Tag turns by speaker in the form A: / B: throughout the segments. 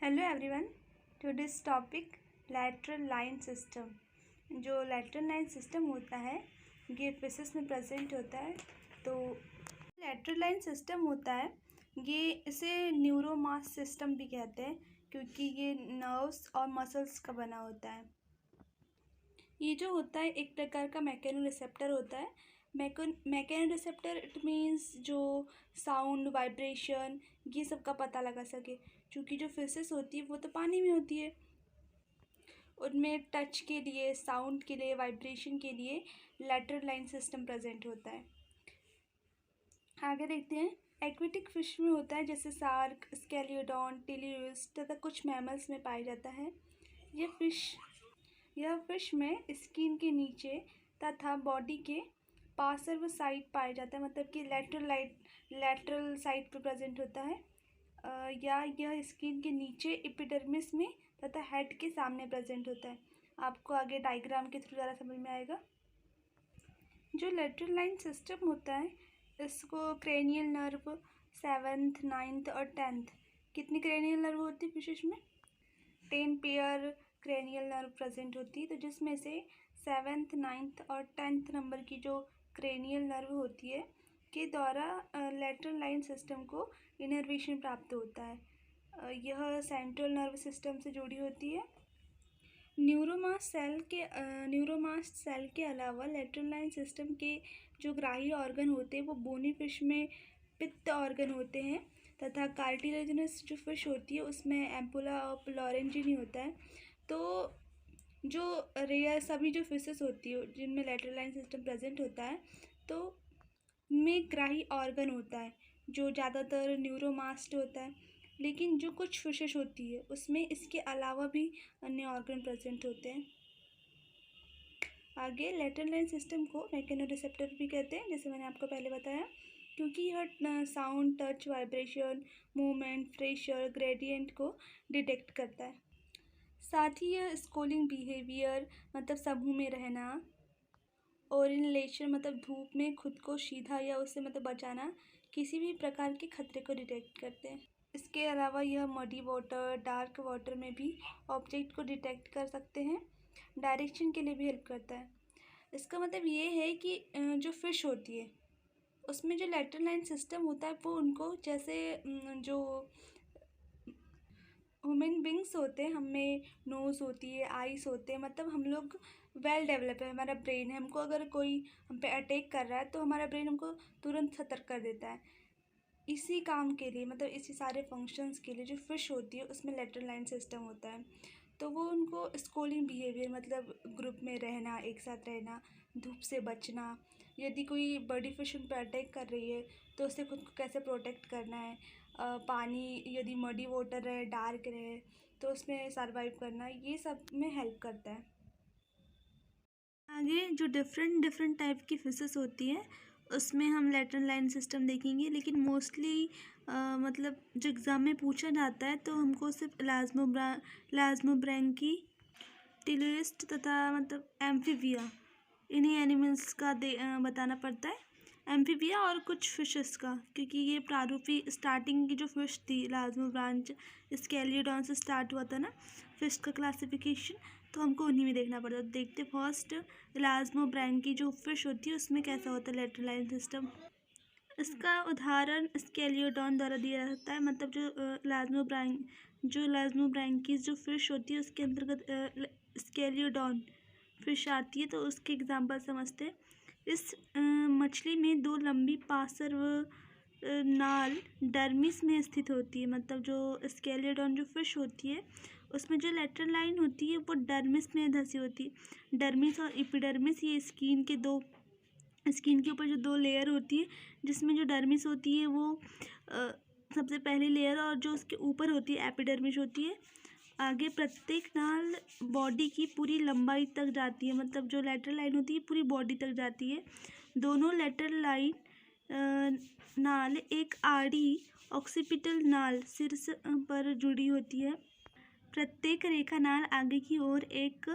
A: Hello everyone, today's topic lateral line system. जो lateral line system होता है ये फिशेस में प्रेजेंट होता है। तो लैटरल लाइन सिस्टम होता है ये इसे न्यूरोमास सिस्टम भी कहते हैं क्योंकि ये नर्व्स और मसल्स का बना होता है। ये जो होता है एक प्रकार का मैकेनो रिसेप्टर होता है। मैकेनो रिसेप्टर इट मीन्स जो साउंड वाइब्रेशन ये सब का पता लगा सके, क्योंकि जो फिशेस होती है वो तो पानी में होती है। उनमें टच के लिए, साउंड के लिए, वाइब्रेशन के लिए लैटरल लाइन सिस्टम प्रेजेंट होता है। आगे देखते हैं। एक्वेटिक फिश में होता है जैसे सार्क, स्केलियोडॉन, टेलियोस तथा कुछ मैमल्स में पाया जाता है। यह फिश में स्किन के नीचे तथा बॉडी के पार्श्व साइड पाया जाता है, मतलब कि लैटरल साइड पर प्रेजेंट होता है। या यह स्किन के नीचे एपिडर्मिस में तथा हेड के सामने प्रेजेंट होता है। आपको आगे डायग्राम के थ्रू ज़्यादा समझ में आएगा। जो लैटरल लाइन सिस्टम होता है इसको क्रेनियल नर्व 7th, 9th और 10th, कितनी क्रेनियल नर्व होती है फिशेस में? 10 पेयर क्रेनियल नर्व प्रेजेंट होती है। तो जिसमें से 7th, 9th और 10th नंबर की जो क्रेनियल नर्व होती है के द्वारा लैटरल लाइन सिस्टम को इनर्वेशन प्राप्त होता है। यह सेंट्रल नर्व सिस्टम से जुड़ी होती है। न्यूरोमास सेल के अलावा लैटरल लाइन सिस्टम के जो ग्राही ऑर्गन होते हैं वो बोनी फिश में पित्त ऑर्गन होते हैं तथा कार्टिलेजिनस जो फिश होती है उसमें एम्पुला ऑफ लॉरेंजिनी होता है। तो जो रेयर सभी जो फिशेस होती है जिनमें लैटरल लाइन सिस्टम प्रेजेंट होता है तो में ग्राही ऑर्गन होता है जो ज़्यादातर न्यूरोमास्ट होता है, लेकिन जो कुछ फिशेस होती है उसमें इसके अलावा भी अन्य ऑर्गन प्रेजेंट होते हैं। आगे लैटरल लाइन सिस्टम को मैकेनो रिसेप्टर भी कहते हैं, जैसे मैंने आपको पहले बताया, क्योंकि यह sound, touch, vibration, movement, pressure, gradient को डिटेक्ट करता है। साथ ही यह स्कोलिंग बिहेवियर मतलब समूह में रहना, और इनलेशन मतलब धूप में खुद को सीधा या उससे मतलब बचाना, किसी भी प्रकार के खतरे को डिटेक्ट करते हैं। इसके अलावा यह मडी वाटर, डार्क वाटर में भी ऑब्जेक्ट को डिटेक्ट कर सकते हैं। डायरेक्शन के लिए भी हेल्प करता है। इसका मतलब ये है कि जो फिश होती है उसमें जो लैटरल लाइन सिस्टम होता है वो उनको जैसे जो ह्यूमन बींग्स होते हैं हमें नोज़ होती है, आइज़ होते हैं, मतलब हम लोग वेल डेवलप है, हमारा ब्रेन है। हमको अगर कोई हम पे अटैक कर रहा है तो हमारा ब्रेन हमको तुरंत सतर्क कर देता है। इसी काम के लिए मतलब इसी सारे फंक्शंस के लिए जो फिश होती है उसमें लैटरल लाइन सिस्टम होता है। तो वो उनको स्कोलिंग बिहेवियर मतलब ग्रुप में रहना, एक साथ रहना, धूप से बचना, यदि कोई बड़ी फिश उन पर अटैक कर रही है तो उससे खुद को कैसे प्रोटेक्ट करना है, पानी यदि मडी वाटर रहे, डार्क रहे तो उसमें सर्वाइव करना, ये सब में हेल्प करता है। आगे जो डिफरेंट टाइप की फिशेस होती है उसमें हम लैटरल लाइन सिस्टम देखेंगे, लेकिन मोस्टली मतलब जो एग्ज़ाम में पूछा जाता है तो हमको सिर्फ इलास्मोब्रैंकी, टेलियोस्ट तथा मतलब एम्फीबिया, इन्हीं एनिमल्स का बताना पड़ता है। एम्फीबिया और कुछ फिशेस का, क्योंकि ये प्रारूपी स्टार्टिंग की जो फिश थी इलास्मो ब्रांच स्केलियोडॉन से स्टार्ट हुआ था ना फिश का क्लासिफिकेशन, तो हमको उन्हीं में देखना पड़ता है। देखते फर्स्ट इलास्मो ब्रांच की जो फिश होती है उसमें कैसा होता है लैटरल लाइन सिस्टम। इसका उदाहरण स्केलियोडॉन द्वारा दिया जाता है, मतलब जो इलास्मो ब्रांकीज जो फिश होती है उसके अंतर्गत स्केलियोडॉन फिश आती है, तो उसके एग्जाम्पल समझते हैं। इस मछली में दो लंबी पार्श्व नाल डर्मिस में स्थित होती है, मतलब जो स्केलियोडॉन जो फिश होती है उसमें जो लैटरल लाइन होती है वो डर्मिस में धसी होती है। डर्मिस और एपिडर्मिस ये स्किन के ऊपर जो दो लेयर होती है, जिसमें जो डर्मिस होती है वो सबसे पहली लेयर और जो उसके ऊपर होती है एपिडर्मिस होती है। आगे प्रत्येक नाल बॉडी की पूरी लंबाई तक जाती है, मतलब जो लैटरल लाइन होती है पूरी बॉडी तक जाती है। दोनों लैटरल लाइन नाल एक आड़ी ऑक्सीपिटल नाल शीर्ष पर जुड़ी होती है। प्रत्येक रेखा नाल आगे की ओर एक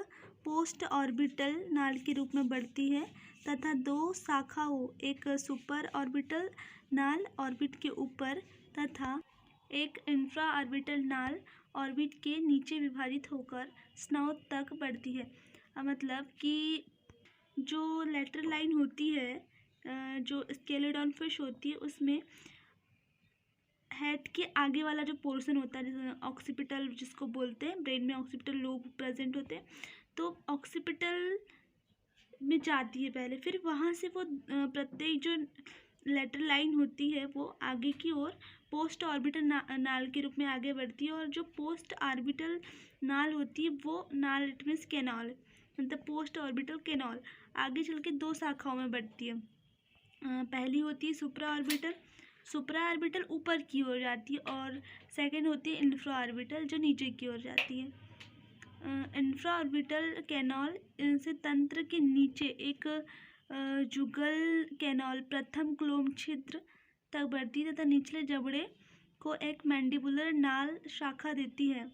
A: पोस्ट ऑर्बिटल नाल के रूप में बढ़ती है तथा दो शाखाओं, एक सुपर ऑर्बिटल नाल ऑर्बिट के ऊपर तथा एक इंफ्रा ऑर्बिटल नाल ऑर्बिट के नीचे विभाजित होकर स्नोट तक बढ़ती है। मतलब कि जो लेटरल लाइन होती है, जो स्केलेडॉन फिश होती है, उसमें हेड के आगे वाला जो पोर्शन होता है, जैसे ऑक्सीपिटल जिसको बोलते हैं, ब्रेन में ऑक्सीपिटल लोब प्रेजेंट होते हैं, तो ऑक्सीपिटल में जाती है पहले, फिर वहाँ से वो प्रत्येक जो लेटरल लाइन होती है वो आगे की ओर पोस्ट ऑर्बिटल नाल के रूप में आगे बढ़ती है। और जो पोस्ट ऑर्बिटल नाल होती है वो नाल इट मीन्स कैनाल, मतलब पोस्ट ऑर्बिटल कैनाल आगे चल के दो शाखाओं में बढ़ती है। पहली होती है सुप्रा ऑर्बिटल, सुप्रा ऑर्बिटल ऊपर की ओर जाती है, और सेकंड होती है इंफ्रा ऑर्बिटल जो नीचे की ओर जाती है। इंफ्रा ऑर्बिटल कैनाल से तंत्र के नीचे एक जुगल कैनाल प्रथम क्लोम छिद्र तक बढ़ती है तथा निचले जबड़े को एक मैंडिबुलर नाल शाखा देती है।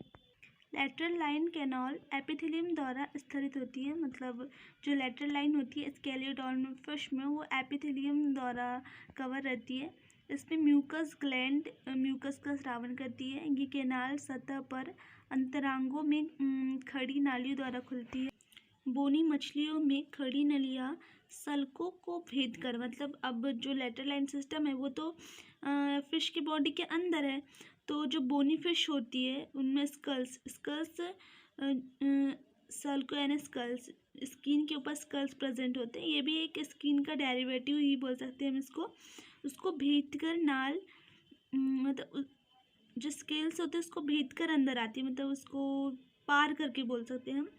A: लेटरल लाइन कैनाल एपिथेलियम द्वारा स्थित होती है, मतलब जो लेटरल लाइन होती है स्केलियोडॉन फिश में वो एपिथेलियम द्वारा कवर रहती है। इसमें म्यूकस ग्लैंड म्यूकस का स्रावन करती है। ये कैनाल सतह पर अंतरांगों में खड़ी नालियों द्वारा खुलती है। बोनी मछलियों में खड़ी नलियाँ सल्कों को भेद कर, मतलब अब जो लेटरल लाइन सिस्टम है वो तो फिश की बॉडी के अंदर है, तो जो बोनी फिश होती है उनमें स्कल्स सल्को यानी स्कल्स, स्किन के ऊपर स्कल्स प्रेजेंट होते हैं। ये भी एक स्किन का डेरिवेटिव ही बोल सकते हैं हम इसको। उसको भेद कर नाल मतलब जो स्केल्स होते हैं उसको भेद कर अंदर आती है, मतलब उसको पार करके बोल सकते हैं हम।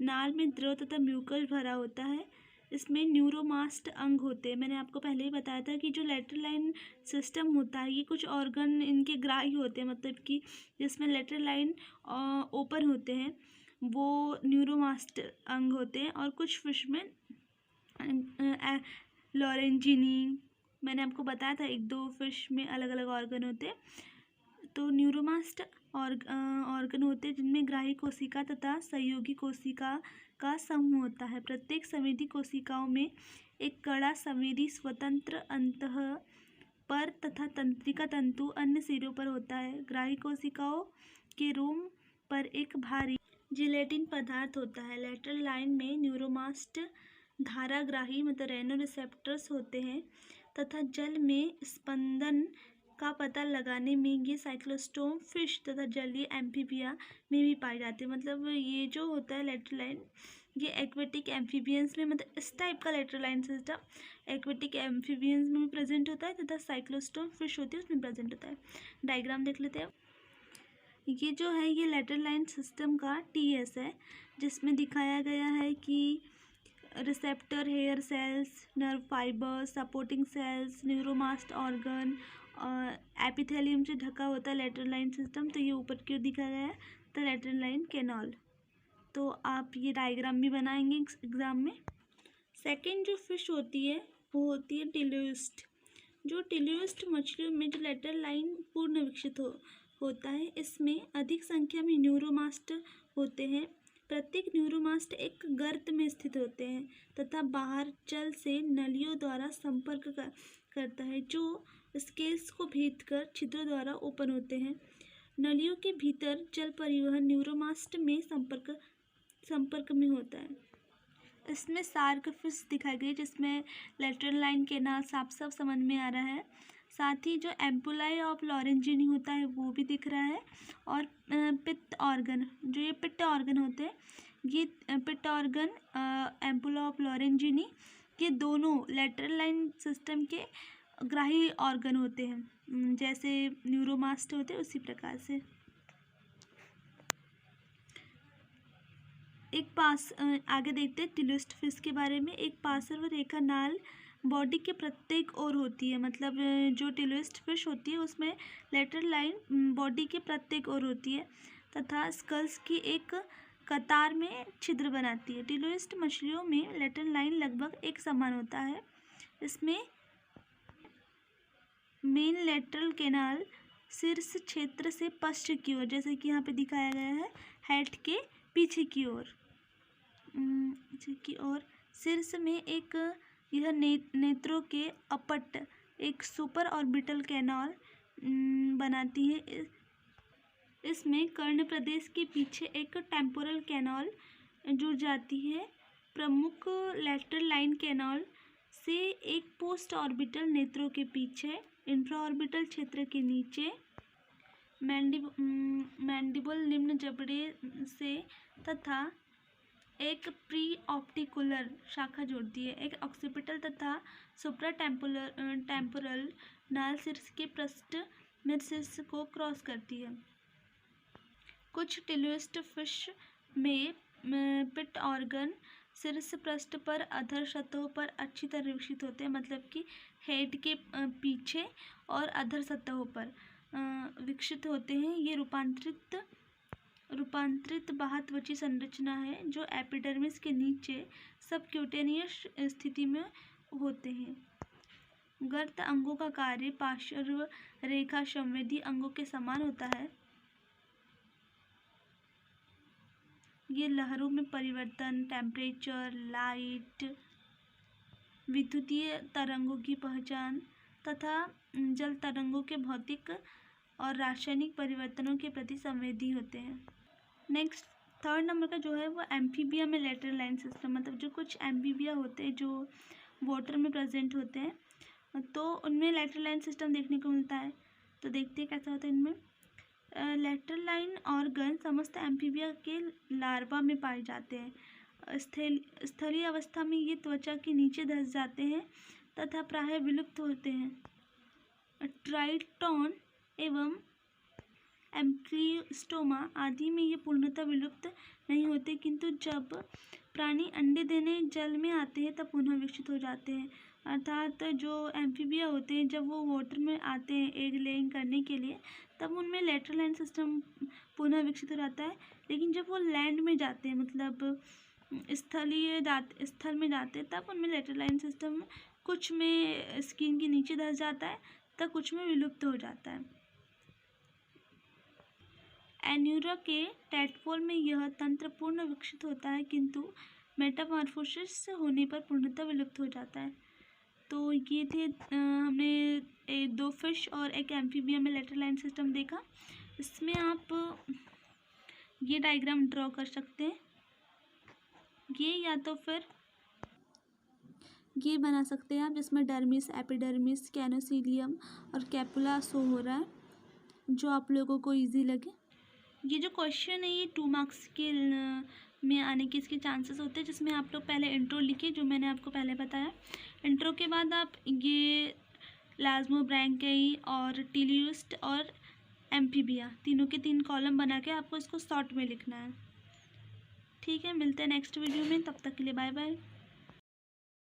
A: नाल में द्रव तथा म्यूकस भरा होता है। इसमें न्यूरोमास्ट अंग होते हैं। मैंने आपको पहले ही बताया था कि जो लेटरल लाइन सिस्टम होता है ये कुछ ऑर्गन इनके ग्राही होते हैं, मतलब कि जिसमें लेटरल लाइन ओपन होते हैं वो न्यूरोमास्ट अंग होते हैं। और कुछ फिश में लॉरेंजिनी, मैंने आपको बताया था एक दो फिश में अलग अलग ऑर्गन होते हैं। तो न्यूरोमास्ट ऑर्गन होते हैं जिनमें ग्राही कोशिका तथा सहयोगी कोशिका का समूह होता है। प्रत्येक संवेदी कोशिकाओं में एक कड़ा संवेदी स्वतंत्र अंतः पर तथा तंत्रिका तंतु अन्य सिरों पर होता है। ग्राही कोशिकाओं के रोम पर एक भारी जिलेटिन पदार्थ होता है। लेटरल लाइन में न्यूरोमास्ट धाराग्राही मतलब रेनो रिसेप्टर्स होते हैं तथा जल में स्पंदन का पता लगाने में ये साइक्लोस्टोम फिश तथा जलीय एम्फीबिया में भी पाए जाते हैं। मतलब ये जो होता है लेटरल लाइन ये एक्वेटिक एम्फीबियंस में, मतलब इस टाइप का lateral line system aquatic amphibians में भी प्रेजेंट होता है तथा साइक्लोस्टोम फिश होती है उसमें प्रेजेंट होता है। डायग्राम देख लेते हैं। ये जो है ये लेटरल लाइन सिस्टम का टीएस है, जिसमें दिखाया गया है कि receptor, hair cells, nerve fibres, supporting cells, neuromast organ और एपिथेलियम से ढका होता है लेटरल लाइन सिस्टम। तो ये ऊपर क्यों दिखा गया है, द लेटरल लाइन कैनाल। तो आप ये डायग्राम भी बनाएंगे एग्जाम में। सेकंड जो फिश होती है वो होती है टिल्यूस्ट। जो टिल्यूस्ट मछलियों में जो लेटरल लाइन पूर्ण विकसित होता है, इसमें अधिक संख्या में न्यूरोमास्ट होते हैं। प्रत्येक न्यूरोमास्ट एक गर्त में स्थित होते हैं तथा बाहर जल से नलियों द्वारा संपर्क करता है, जो स्केल्स को भेद कर छिद्रों द्वारा ओपन होते हैं। नलियों के भीतर जल परिवहन न्यूरोमास्ट में संपर्क में होता है। इसमें शार्क फिश दिखाई गई जिसमें लेटरल लाइन कैनाल साफ साफ समझ में आ रहा है। साथ ही जो एम्पुलाई ऑफ लॉरेंजिनी होता है वो भी दिख रहा है। और पित्त ऑर्गन, जो ये पित्त ऑर्गन होते हैं, ये पित्त ऑर्गन एम्पुला ऑफ लॉरेंजिनी, ये दोनों लेटरल लाइन सिस्टम के ग्राही ऑर्गन होते हैं, जैसे न्यूरोमास्ट होते हैं उसी प्रकार से। एक पास आगे देखते हैं टिल्यूस्ट फिश के बारे में। एक पार्श्व रेखा नाल बॉडी के प्रत्येक ओर होती है, मतलब जो टिल्यूस्ट फिश होती है उसमें लेटरल लाइन बॉडी के प्रत्येक ओर होती है तथा स्कल्स की एक कतार में छिद्र बनाती है। टिल्यूस्ट मछलियों में लेटरल लाइन लगभग एक समान होता है। इसमें मेन लेटरल कैनाल शीर्ष क्षेत्र से पश्च की ओर, जैसे कि यहाँ पे दिखाया गया है, हेड के पीछे की ओर शीर्ष में एक यह नेत्रों के अपट एक सुपर ऑर्बिटल कैनाल बनाती है। इसमें कर्ण प्रदेश के पीछे एक टेम्पोरल कैनाल जुड़ जाती है। प्रमुख लेटरल लाइन कैनाल से एक पोस्ट ऑर्बिटल नेत्रों के पीछे इंट्राऑर्बिटल क्षेत्र के नीचे मैंडिबल निम्न जबड़े से तथा एक प्री ऑप्टिकुलर शाखा जोड़ती है। एक ऑक्सीपिटल तथा सुप्रा टेम्पोरल नाल शीर्ष के पृष्ठ में शीर्ष को क्रॉस करती है। कुछ टेलुइस्ट फिश में पिट ऑर्गन शीर्ष पृष्ठ पर अधर सतहों पर अच्छी तरह विकसित होते हैं, मतलब कि हेड के पीछे और अधर सतहों पर विकसित होते हैं। ये रूपांतरित बाह्य त्वची संरचना है जो एपिडर्मिस के नीचे सबक्यूटेनियस स्थिति में होते हैं। गर्त अंगों का कार्य पार्श्व रेखा संवेदी अंगों के समान होता है। ये लहरों में परिवर्तन, टेम्परेचर, लाइट, विद्युतीय तरंगों की पहचान तथा जल तरंगों के भौतिक और रासायनिक परिवर्तनों के प्रति संवेदी होते हैं। नेक्स्ट 3rd नंबर का जो है वो एम्फीबिया में लेटरल लाइन सिस्टम, मतलब जो कुछ एम्फीबिया होते हैं जो वाटर में प्रेजेंट होते हैं तो उनमें लेटरल लाइन सिस्टम देखने को मिलता है। तो देखते हैं कैसा होता है इनमें। लेटरल लाइन ऑर्गन समस्त एम्फीबिया के लार्वा में पाए जाते हैं। स्थलीय अवस्था में ये त्वचा के नीचे धंस जाते हैं तथा प्रायः विलुप्त होते हैं। ट्राइटॉन एवं एम्प्लिस्टोमा आदि में ये पूर्णतः विलुप्त नहीं होते, किंतु जब प्राणी अंडे देने जल में आते हैं तब पुनः विकसित हो जाते हैं। अर्थात जो एम्फीबिया होते हैं जब वो वाटर में आते हैं एग लेइंग करने के लिए तब उनमें लेटरल लाइन सिस्टम पुनः विकसित हो जाता है, लेकिन जब वो लैंड में जाते हैं मतलब स्थल में जाते हैं तब उनमें लेटरल लाइन सिस्टम कुछ में स्किन के नीचे धंस जाता है तब कुछ में विलुप्त हो जाता है। एन्यूरा के टैडपोल में यह तंत्र पूर्ण विकसित होता है किंतु मेटामॉर्फोसिस होने पर पूर्णतः विलुप्त हो जाता है। तो ये थे हमने 2 फिश और एक एम्फीबिया में लेटरल लाइन सिस्टम देखा। इसमें आप ये डायग्राम ड्रॉ कर सकते हैं, ये या तो फिर ये बना सकते हैं आप जिसमें डर्मिस, एपिडर्मिस, कैनोसिलियम और कैपुला शो हो रहा है, जो आप लोगों को इजी लगे। ये जो क्वेश्चन है ये 2 मार्क्स के में आने के इसके चांसेस होते हैं, जिसमें आप लोग पहले इंट्रो लिखिए जो मैंने आपको पहले बताया। इंट्रो के बाद आप ये प्लाज्मोब्रैंकी और टेलुइस्ट और एम्फीबिया तीनों के 3 कॉलम बना के आपको इसको शॉर्ट में लिखना है। ठीक है, मिलते हैं नेक्स्ट वीडियो में, तब तक के लिए बाय बाय।